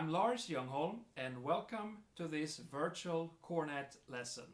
I'm Lars Ljungholm and welcome to this virtual cornet lesson.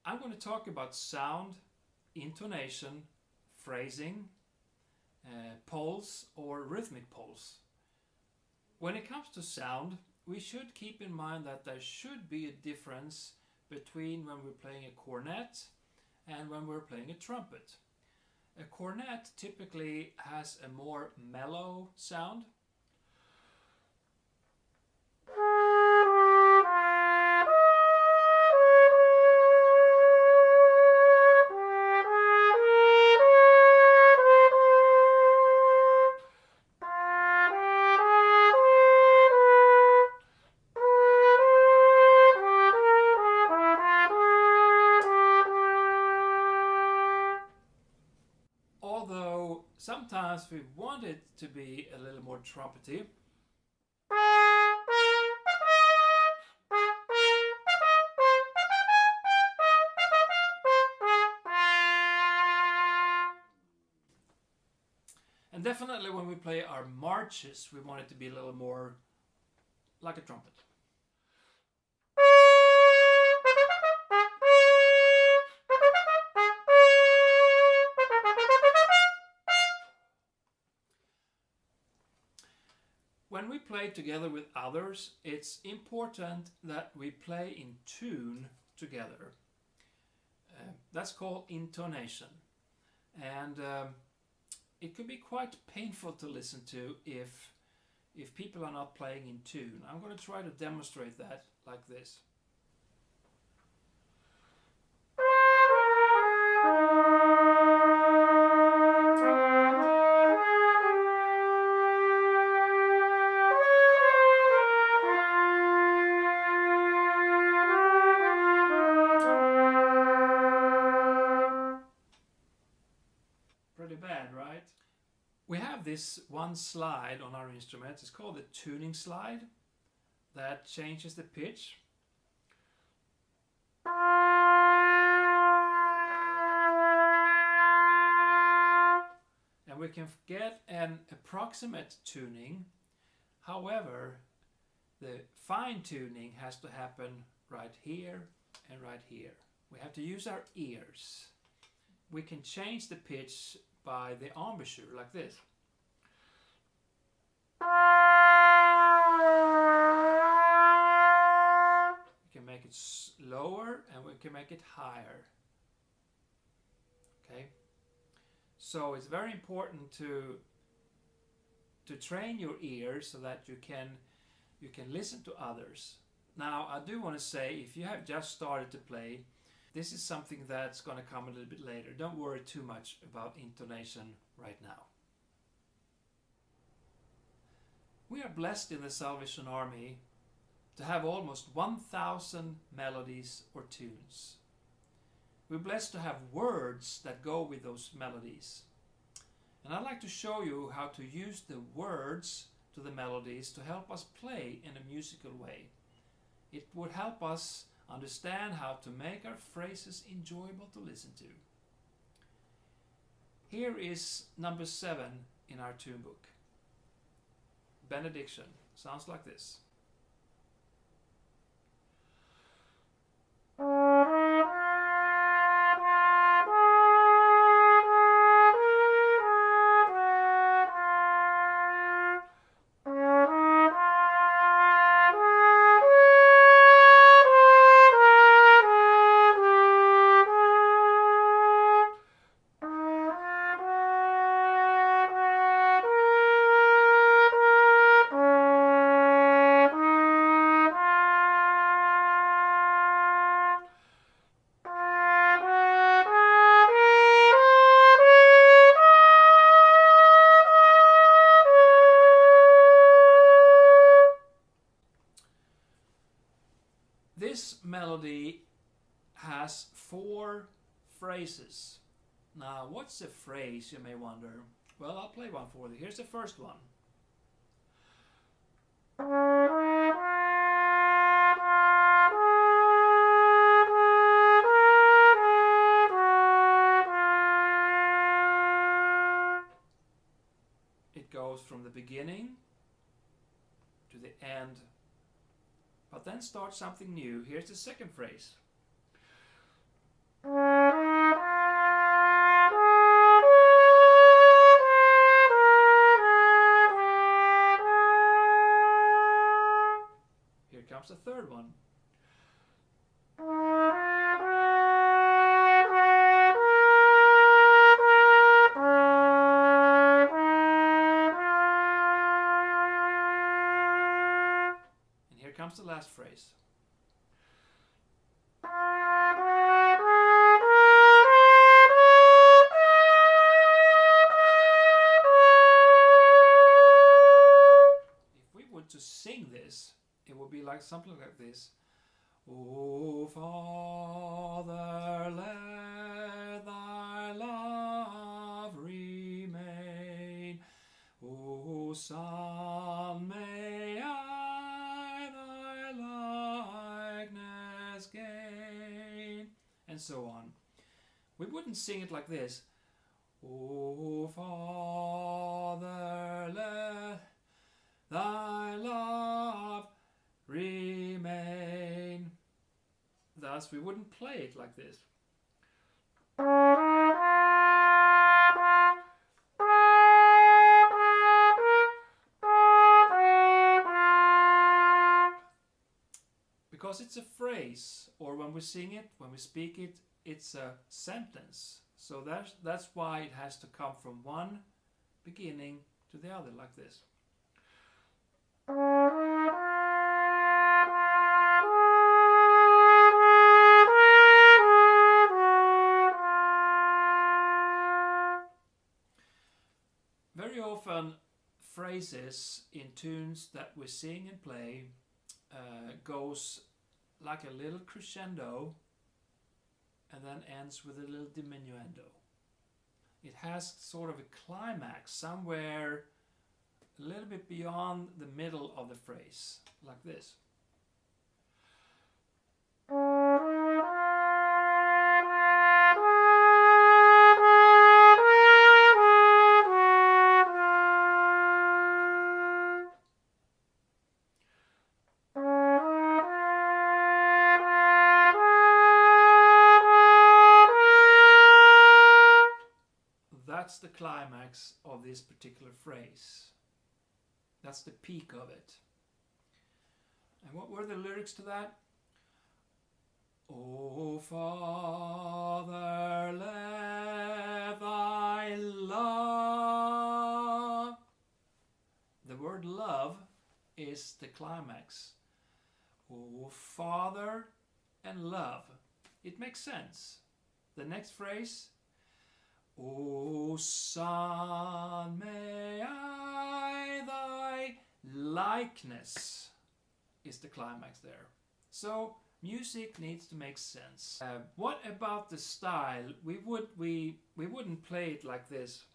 I'm going to talk about sound, intonation, phrasing, pulse or rhythmic pulse. When it comes to sound, we should keep in mind that there should be a difference between when we're playing a cornet and when we're playing a trumpet. A cornet typically has a more mellow sound. Although sometimes we want it to be a little more trumpety. And definitely when we play our marches, we want it to be a little more like a trumpet. When we play together with others, it's important that we play in tune together. That's called intonation. And it can be quite painful to listen to if people are not playing in tune. I'm going to try to demonstrate that like this. Pretty bad, right? We have this one slide on our instrument. It's called the tuning slide that changes the pitch. And we can get an approximate tuning. However, the fine tuning has to happen right here and right here. We have to use our ears. We can change the pitch by the embouchure like this. We can make it lower and we can make it higher. Okay, so it's very important to train your ears so that you can listen to others. Now, I do want to say, if you have just started to play, this is something that's going to come a little bit later. Don't worry too much about intonation right now. We are blessed in the Salvation Army to have almost 1,000 melodies or tunes. We're blessed to have words that go with those melodies. And I'd like to show you how to use the words to the melodies to help us play in a musical way. It would help us understand how to make our phrases enjoyable to listen to. Here is number 7 in our tune book. Benediction. Sounds like this. This melody has 4 phrases. Now, what's a phrase, you may wonder? Well, I'll play one for you. Here's the first one. It goes from the beginning to the end, but then start something new. Here's the second phrase. Here comes the third one. And here comes the last phrase. If we were to sing this, it would be like something like this. O Father, let thy love remain. O Son, may I thy likeness gain. And so on. We wouldn't sing it like this. O Father, let thy love remain. Thus, we wouldn't play it like this. Because it's a phrase, or when we sing it, when we speak it, it's a sentence. So that's why it has to come from one beginning to the other, like this. Very often, phrases in tunes that we sing and play goes like a little crescendo and then ends with a little diminuendo. It has sort of a climax somewhere a little bit beyond the middle of the phrase, like this. That's the climax of this particular phrase. That's the peak of it. And what were the lyrics to that? O Father, let thy love. The word love is the climax. O Father and love. It makes sense. The next phrase, O Son, may I thy likeness, is the climax there. So music needs to make sense. What about the style? We wouldn't play it like this.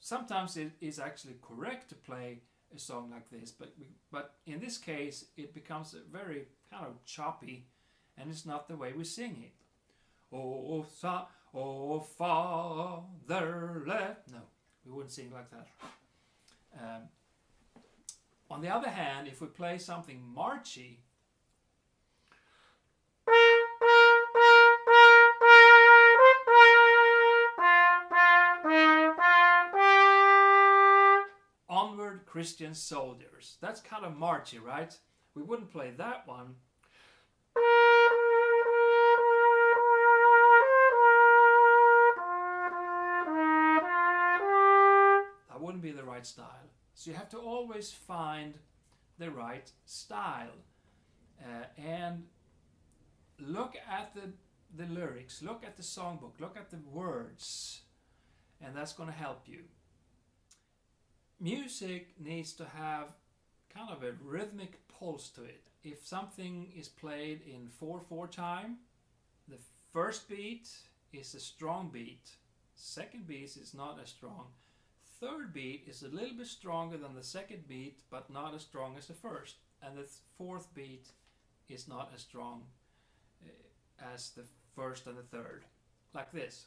Sometimes it is actually correct to play a song like this, but in this case it becomes very kind of choppy, and it's not the way we sing it. Oh Father, let... No, we wouldn't sing like that. On the other hand, if we play something marchy, Onward Christian Soldiers, that's kind of marchy, right? We wouldn't play that one. That wouldn't be the right style. So you have to always find the right style and look at the lyrics, look at the songbook, look at the words, and that's going to help you. Music needs to have kind of a rhythmic pulse to it. If something is played in 4/4 time, the first beat is a strong beat, second beat is not as strong, third beat is a little bit stronger than the second beat but not as strong as the first, and the fourth beat is not as strong as the first and the third, like this.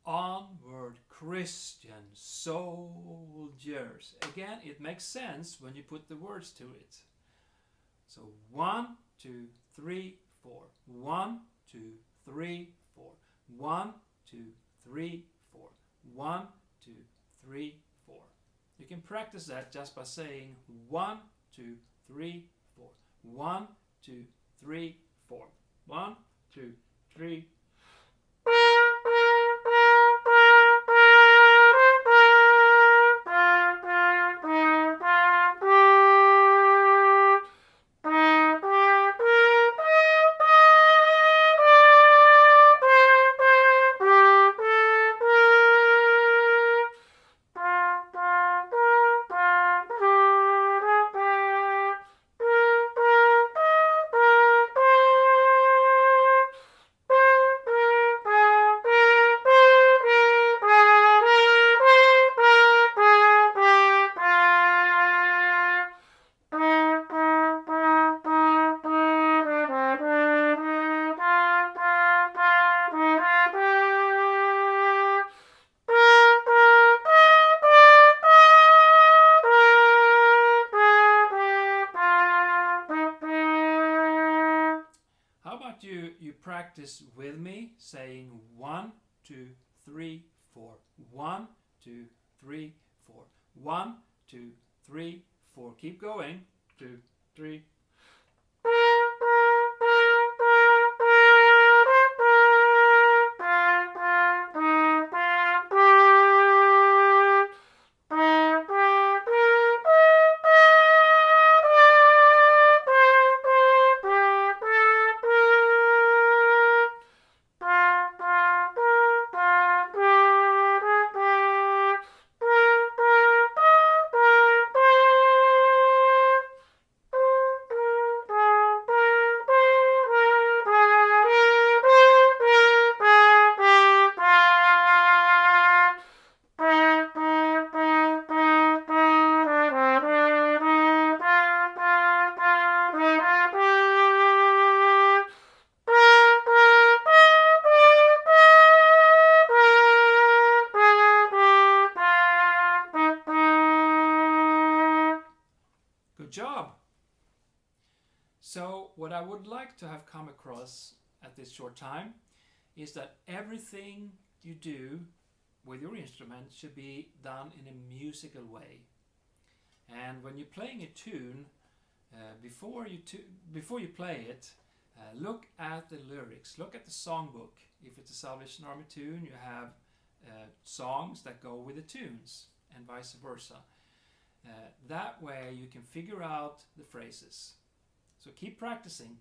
Onward, Christian soldiers. Again, it makes sense when you put the words to it. So 1, 2, 3, 4. 1, 2, 3, 4. 1, 2, 3, 4. 1, 2, 3, 4. You can practice that just by saying 1, 2, 3, 4. 1, 2, 3, 4. 1, 2, 3. You practice with me saying 1, 2, 3, 4. 1, 2, 3, 4. 1, 2, 3, 4. Keep going. 2, 3. Good job! So what I would like to have come across at this short time is that everything you do with your instrument should be done in a musical way. And when you're playing a tune, before you play it, look at the lyrics, look at the songbook. If it's a Salvation Army tune, you have songs that go with the tunes, and vice versa. That way you can figure out the phrases. So keep practicing.